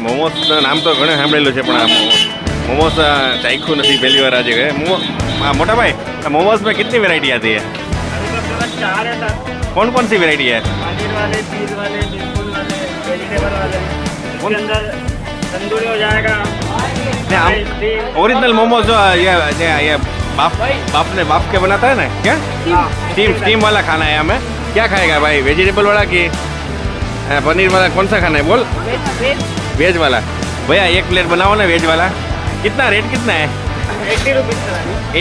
મોમોસ નામ તો ઘણું સાંભળેલું છે, પણ આ मोमोज चाखू नहीं पहली बार आज गए। मोटा भाई मोमोज में कितनी वैरायटी आती है? कौन कौन सी वैरायटी है? पनीर वाले, चीज वाले, बिस्कुट वाले, वेजिटेबल वाले, उसके अंदर तंदूरी हो जाएगा। ओरिजिनल मोमोज जो ये बाप के बनाता है ना, क्या स्टीम वाला खाना है हमें? क्या खाएगा भाई, वेजिटेबल वाला कि पनीर वाला? कौन सा खाना है बोल? वेज वाला। भैया एक प्लेट बनाओ ना वेज वाला। कितना रेट कितना है? 80 रुपीज़।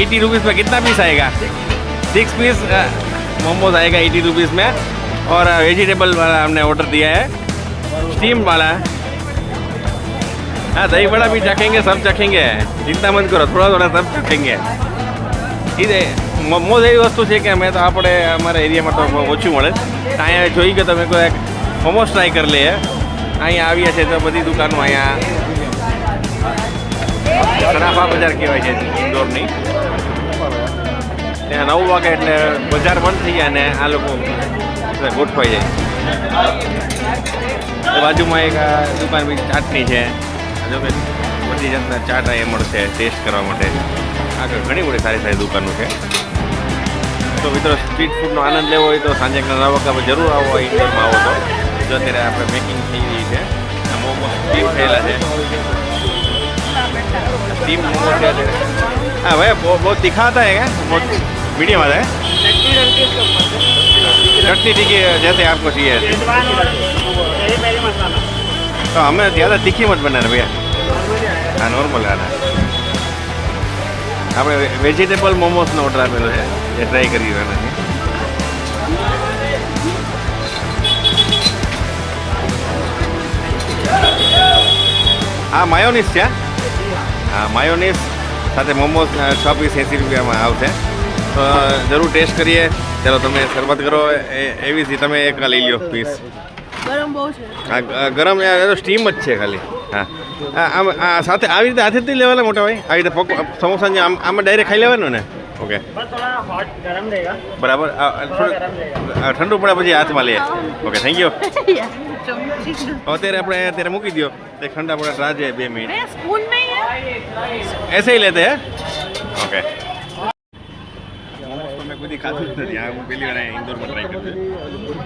80 रुपीज़ में कितना पीस आएगा? 6 पीस मोमोज आएगा 80 रुपीज़ में। और वेजिटेबल वाला हमने ऑर्डर दिया है, स्टीम वाला। हाँ, दही बड़ा भी चखेंगे, सब चखेंगे, चिंता मत करो, थोड़ा थोड़ा सब चखेंगे। ये मोमोज एवी वस्तु है कि अमे तो आप एरिया में तो ओछू मळे। अँ जोई गए तमे कोई मोमोज ट्राय कर ले। अँ आविया छे तो बधी दुकानों अँ सराफा बजार कहवाय छे इंदोरनी। ત્યાં 9 વાગે એટલે બજાર બંધ થઈ જાય અને આ લોકો ગોઠવાઈ જાય। બાજુમાં એક દુકાન બી ચાટની છે, જો કે બધી જાતના ચાટ અહીંયા મળશે ટેસ્ટ કરવા માટે। આગળ ઘણી બધી સારી સારી દુકાનો છે। તો મિત્રો સ્ટ્રીટ ફૂડનો આનંદ લેવો હોય તો સાંજે 9 વાગ્યા જરૂર આવો, ઇન્દોરમાં આવો તો। જો અત્યારે આપણે મેકિંગ થઈ રહી છે, મોમો સ્ટીમ થયેલા છે, स्टीम मोमोज है। हाँ भैया बहुत तीखा आता है क्या? बहुत मीडियम आता है? चटनी टीकी जैसे आपको चाहिए। तो हमें ज़्यादा तीखी मत बनाना भैया, हाँ नॉर्मल खाना। આપણે વેજીટેબલ મોમોસનો ઓર્ડર આપેલો છે, એ ટ્રાય કરી રહ્યો છે। આ માયોનીઝ છે। हाँ, मायोनीस साथ मोमोज 6 पीस 80 रुपया में आवशे। तो जरूर टेस्ट करिए। चलो तमे शरूआत करो। एवी थी तमे एक लई लो पीस। गरम बहुत है। हाँ गरम तो स्टीम ज छे खाली। हाँ आम साथे આવી રીતે હાથેથી લેવાના મોટા ભાઈ? આવી રીતે સમોસા આમાં ડાયરેક્ટ ખાઈ લેવાનું ને? ઓકે, बस थोड़ा हॉट गरम रहेगा। બરાબર। ઠંડુ પડે પછી હાથમાં લે। Okay, thank you. અત્યારે આપણે અત્યારે મૂકી દો, તે ઠંડા પડે રાજે 2 મિનિટ। स्पून नहीं है, ऐसे ही लेते हैं। ओके, मोमोज तो मैं खुद ही खाधું જ નથી। આ હું પહેલી વાર ઇન્દોરમાં ટ્રાય કર્યું છે।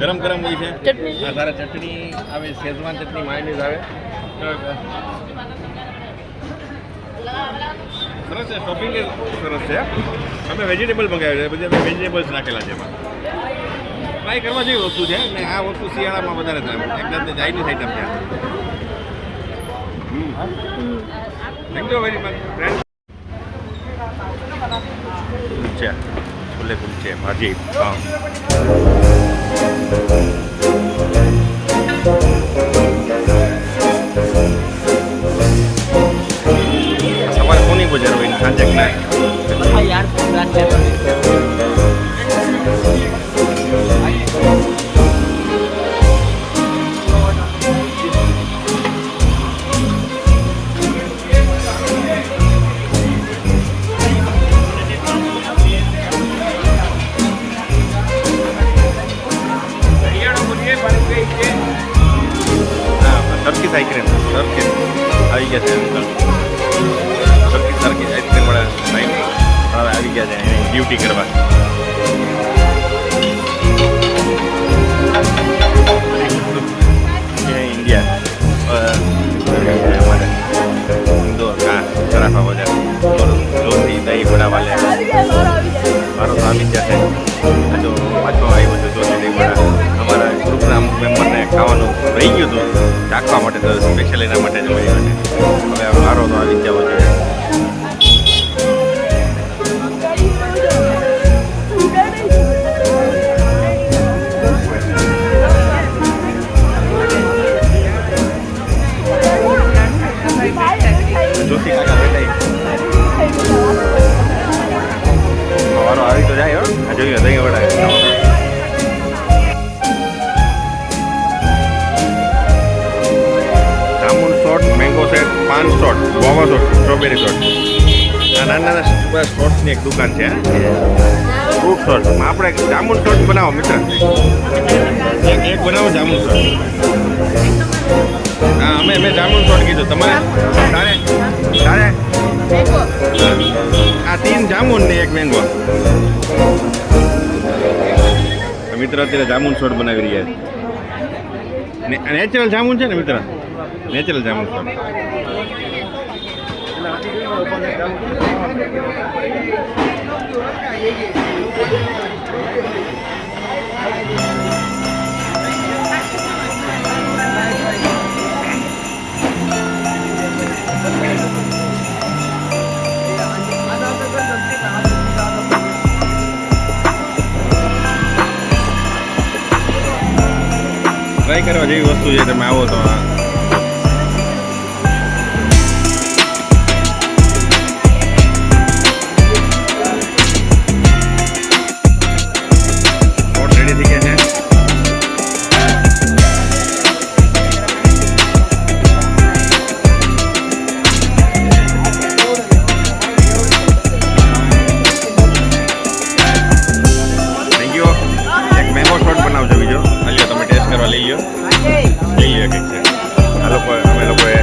ગરમ ગરમ હોય છે। ચટણી હા, સારા ચટણી આવે, શેઝવાન ચટણી, માયોનીઝ આવે। સરસ છે, ટોપિંગ સરસ છે। અમે વેજીટેબલ મંગાવ્યું છે, બધી અમે વેજીટેબલ્સ નાખેલા છે એમાં। ટ્રાય કરવા જેવી વસ્તુ છે ને આ વસ્તુ શિયાળામાં વધારે થાય, એક જાતની ચાઇનીઝ આઈટમ છે। Thank you very much friend. Kulche, chole kulche, bhaji, pav. सवाल कोनी गुजर हुई सांजे ना यार टर्की आइसक्रीम, टर्की આવી ગયા છે અંકલ। ટર્કી આઈસ્ક્રીમ વાળા ભાઈ હવે આવી ગયા છે એની ડ્યુટી કરવા। इंडिया हमारे इंदौर का सराफा बाजार और जोशी दही बड़ा वाले मारो तो આવી જશે। જો પાછો આવ્યો છે જોશી દહીં બડા। અમારા ગ્રુપના મેમ્બરને ખાવાનું રહી ગયું હતું ચાખવા માટે, તો સ્પેશિયલ એના માટે જ આવ્યો છે। હવે મારો તો આવી જવો જોઈએ। જોશી કાકા બેઠા મારો આવી તો જાય। હો જોઈએ dahi vada jamun shot, mango set, paan shot, Goa shot, strawberry shot. આ નાના નાના શોટ્સની એક દુકાન છે। ફ્રૂટ શોટ આપણે જામુન શોટ બનાવો મિત્ર, એક બનાવો જામુન શોટ। હા અમે જામુન શોટ કીધું તમારે તારે તારે મેંગો આ 3 જામુન ને 1 મેંગો મિત્ર અત્યારે જામુન શોટ બનાવી રહ્યા છે નેચરલ જામુન છે ને મિત્ર નેચરલ જામુન શોટ ટ્રાય કરવા જેવી વસ્તુ છે તમે આવો તો રેડી થઈ ગયા છે થેન્ક યુ એક મેંગો શોટ બનાવજો બીજો હાલ્યો તમે ટેસ્ટ કરવા લઈ લો કંઈક છે આ લોકો અમે લોકોએ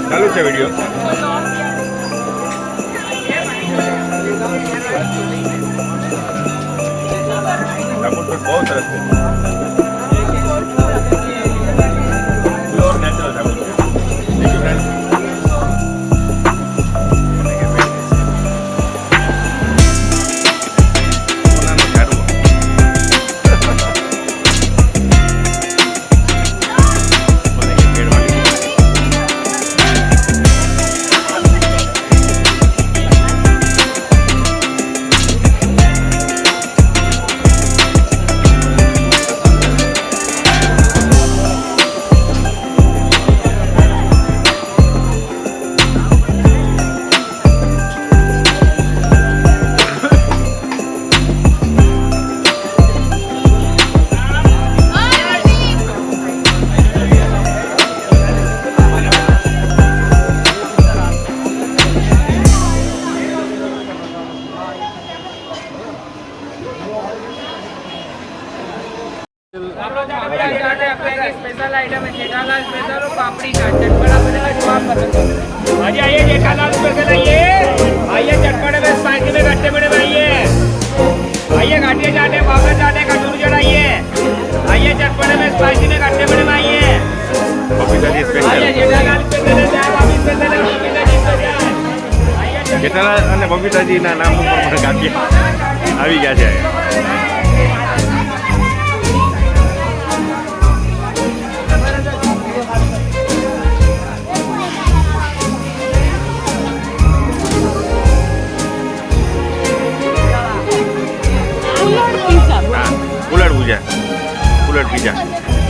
ચાલુ છે વિડીયો જામુન શોટ બહુ સરસ છે પ્યોર નેચરલ જામુન છે થેન્ક યુ ફ્રેન્ડ સોનાનો ઝાડવો स्पेशल आइटम है जेठालाल स्पेशल और पापड़ी चाट चटपटा बनेगा जो आप पसंद करो भाजी आइए जेठालाल स्पेशल आइए चटपटे में स्पाइसी में गट्टे बड़े आइए घाटिया चाटे पापड़ चाटे कटोरी चढ़ाइए आइए चटपटे में स्पाइसी में गट्टे बड़े आइए બબીતાજી आइए સ્પેશિયલ जेठालाल स्पेशल है चाय वापी स्पेशल है बबीताजी स्पेशल आइए જેઠાલાલ અને બબીતાજીના નામ ઉપર પણ ગાંઠિયા આવી ગયા છે ઉલટ પીઝા હા ઉલટ ભૂજા ઉલટ પીઝા